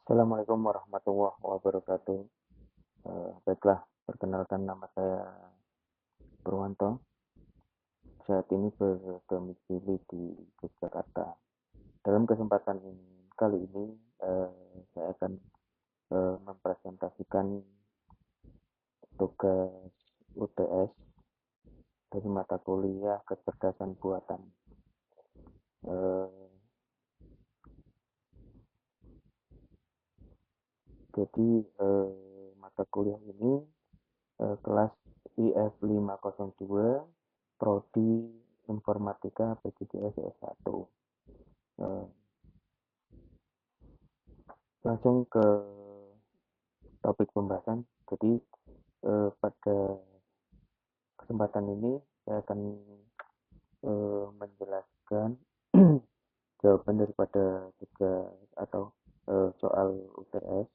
Assalamualaikum warahmatullahi wabarakatuh. Baiklah, perkenalkan nama saya Purwanto. Saat ini berdomisili di Yogyakarta. Dalam kesempatan kali ini, saya akan mempresentasikan tugas UTS dari mata kuliah kecerdasan buatan. Eh, jadi mata kuliah ini kelas IF 502 Prodi Informatika PGDS S1. Eh, Langsung ke topik pembahasan. Jadi pada kesempatan ini saya akan menjelaskan jawaban daripada tugas atau soal UTS.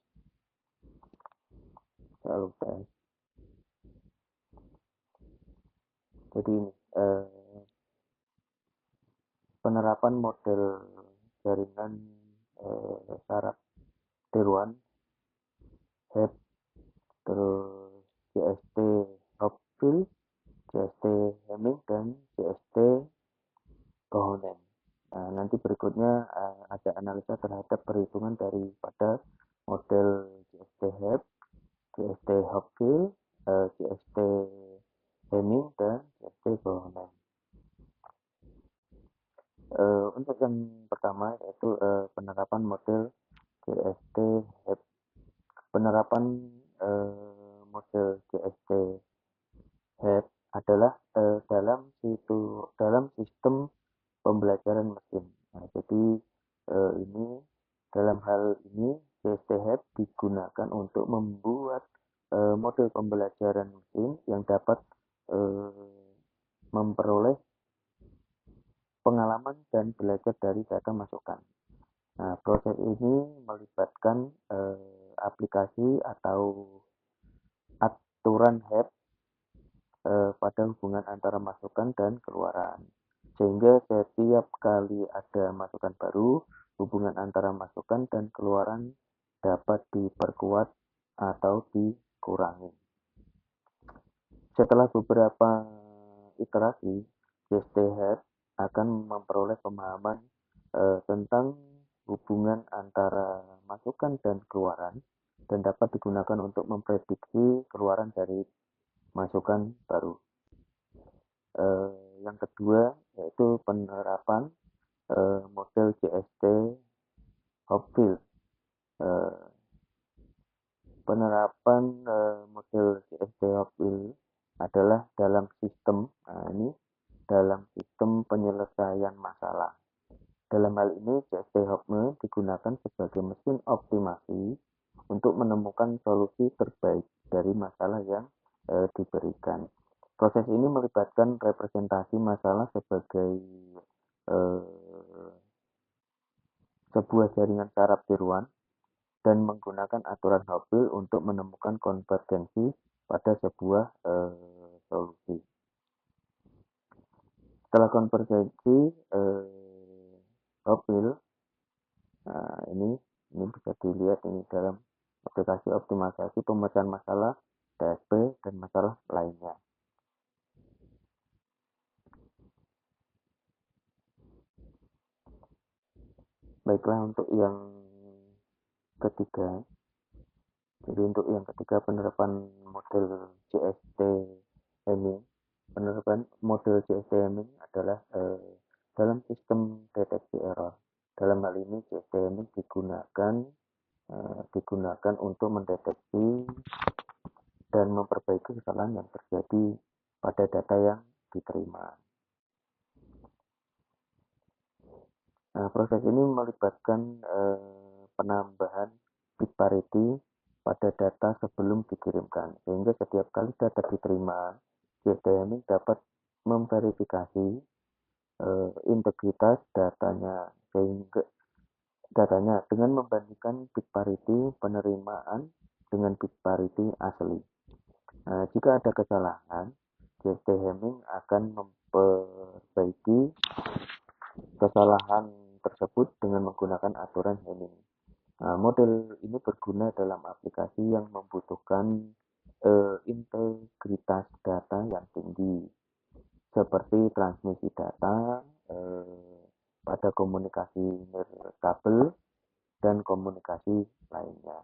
Soal UTS. Jadi ini penerapan model jaringan saraf tiruan, HEP, terus CST Hopfield, CST Hemming, dan CST Cohonen. Nah, nanti berikutnya ada analisa terhadap perhitungan daripada model CST HEP, CST Hopfield, CST Hemming, dan CST Cohonen. Untuk yang pertama yaitu penerapan model CST HEP. Penerapan model CST HEP adalah dalam sistem pembelajaran mesin. Nah, jadi ini dalam hal ini CST HEP digunakan untuk membuat model pembelajaran mesin yang dapat memperoleh pengalaman dan belajar dari data masukan. Nah, proses ini melibatkan aplikasi atau aturan HEP pada hubungan antara masukan dan keluaran. Sehingga setiap kali ada masukan baru, hubungan antara masukan dan keluaran dapat diperkuat atau dikurangi. Setelah beberapa iterasi, CST HEP akan memperoleh pemahaman tentang hubungan antara masukan dan keluaran dan dapat digunakan untuk memprediksi keluaran dari masukan baru. Yang kedua yaitu penerapan model CST Hopfield. Penerapan model CST Hopfield adalah dalam sistem penyelesaian masalah. Dalam hal ini CST Hopfield digunakan sebagai mesin optimasi untuk menemukan solusi terbaik dari masalah yang diberikan. Proses ini melibatkan representasi masalah sebagai sebuah jaringan saraf tiruan dan menggunakan aturan Hopfield untuk menemukan konvergensi pada sebuah solusi. Setelah konvergensi Hopfield, nah ini bisa dilihat ini dalam aplikasi optimalisasi pemecahan masalah DSP dan masalah lainnya. Baiklah, untuk yang ketiga, jadi untuk yang ketiga penerapan model CST Hemming. Penerapan model CST Hemming adalah dalam sistem deteksi error. Dalam hal ini CST Hemming digunakan untuk mendeteksi dan memperbaiki kesalahan yang terjadi pada data yang diterima. Nah, proses ini melibatkan penambahan bit parity pada data sebelum dikirimkan, sehingga setiap kali data diterima, CST Hemming dapat memverifikasi integritas datanya dengan membandingkan bit parity penerimaan dengan bit parity asli. Nah, jika ada kesalahan, CST Hemming akan memperbaiki kesalahan tersebut dengan menggunakan aturan Hemming. Model ini berguna dalam aplikasi yang membutuhkan integritas data yang tinggi, seperti transmisi data pada komunikasi nirkabel dan komunikasi lainnya.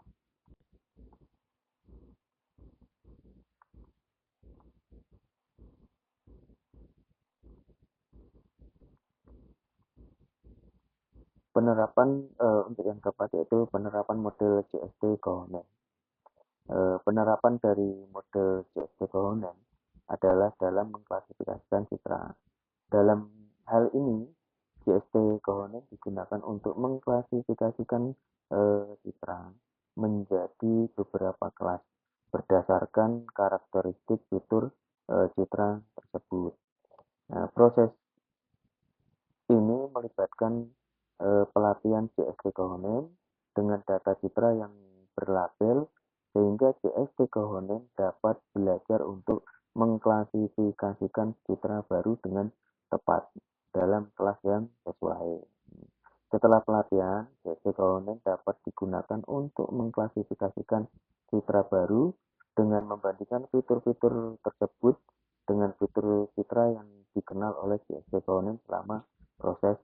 Penerapan untuk yang keempat yaitu penerapan model CST Cohonen. Penerapan dari model CST Cohonen adalah dalam mengklasifikasikan citra. Dalam hal ini, CST Cohonen digunakan untuk mengklasifikasikan citra menjadi beberapa kelas berdasarkan karakteristik fitur citra tersebut. Nah, proses ini melibatkan pelatihan CST Cohonen dengan data citra yang berlabel sehingga CST Cohonen dapat belajar untuk mengklasifikasikan citra baru dengan tepat dalam kelas yang sesuai. Setelah pelatihan, CST Cohonen dapat digunakan untuk mengklasifikasikan citra baru dengan membandingkan fitur-fitur tersebut dengan fitur citra yang dikenal oleh CST Cohonen selama proses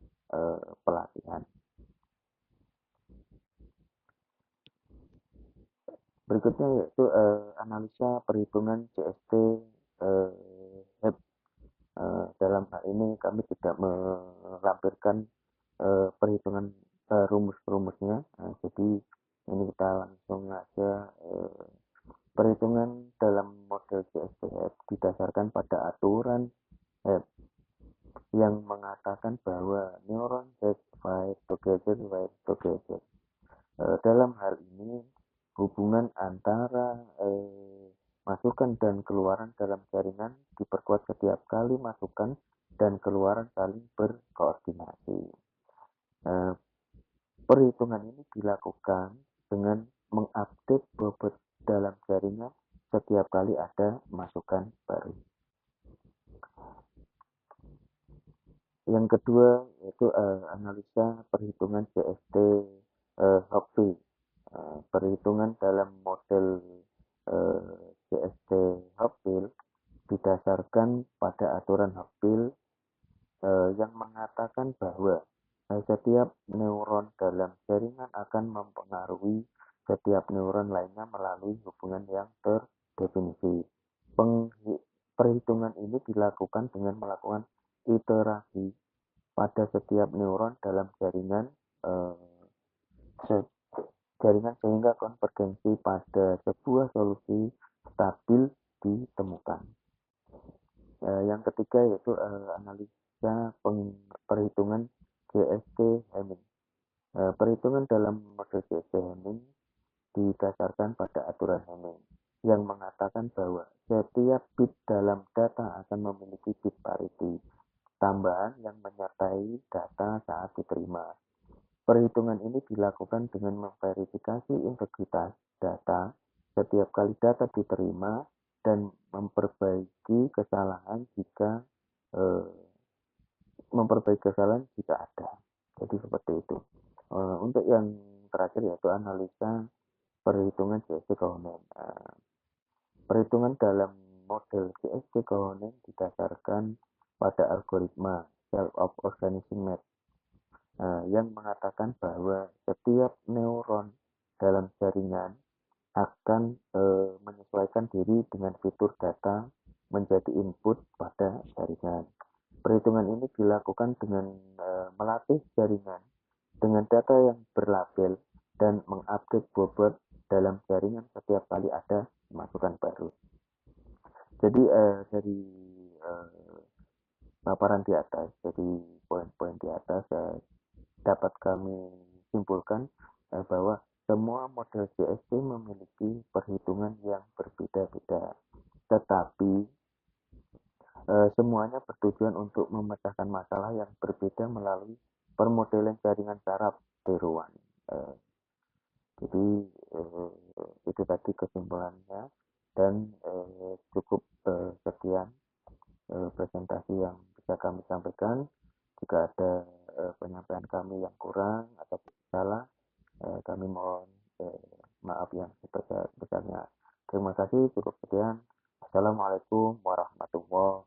pelatihan. Berikutnya yaitu analisa perhitungan CST HEP. Dalam hal ini kami tidak melampirkan perhitungan rumus-rumusnya. Jadi ini kita langsung aja perhitungan dalam model CST HEP didasarkan pada aturan HEP yang mengatakan bahwa neuron have wired together, wired together. Dalam hal ini hubungan antara masukan dan keluaran dalam jaringan diperkuat setiap kali masukan dan keluaran saling berkoordinasi. Perhitungan ini dilakukan dengan mengupdate bobot dalam jaringan setiap kali ada masukan baru. Yang kedua yaitu analisa perhitungan CST Hopfield. Perhitungan dalam model CST Hopfield didasarkan pada aturan Hopfield yang mengatakan bahwa setiap neuron dalam jaringan akan mempengaruhi setiap neuron lainnya melalui hubungan yang terdefinisi. Perhitungan ini dilakukan dengan melakukan iterasi pada setiap neuron dalam jaringan sehingga konvergensi pada sebuah solusi stabil ditemukan. Yang ketiga yaitu analisa perhitungan CST Hamming. Perhitungan dalam model CST Hamming didasarkan pada aturan Hamming yang mengatakan bahwa setiap bit dalam data akan memiliki bit parity tambahan yang menyertai data saat diterima. Perhitungan ini dilakukan dengan memverifikasi integritas data setiap kali data diterima dan memperbaiki kesalahan jika ada. Jadi seperti itu. Untuk yang terakhir yaitu analisa perhitungan CST Cohonen. Perhitungan dalam model CST Cohonen didasarkan pada algoritma self-organizing map yang mengatakan bahwa setiap neuron dalam jaringan akan menyesuaikan diri dengan fitur data menjadi input pada jaringan. Perhitungan ini dilakukan dengan melatih jaringan dengan data yang berlabel dan mengupdate bobot dalam jaringan setiap kali ada masukan baru. Jadi dari paparan di atas, jadi poin-poin di atas dapat kami simpulkan bahwa semua model CST memiliki perhitungan yang berbeda-beda, tetapi semuanya bertujuan untuk memecahkan masalah yang berbeda melalui permodelan jaringan saraf tiruan. Jadi itu tadi kesimpulannya dan cukup sekian presentasi yang bisa kami sampaikan. Jika ada penyampaian kami yang kurang atau salah, kami mohon kasih, cukup sekian. Assalamualaikum warahmatullahi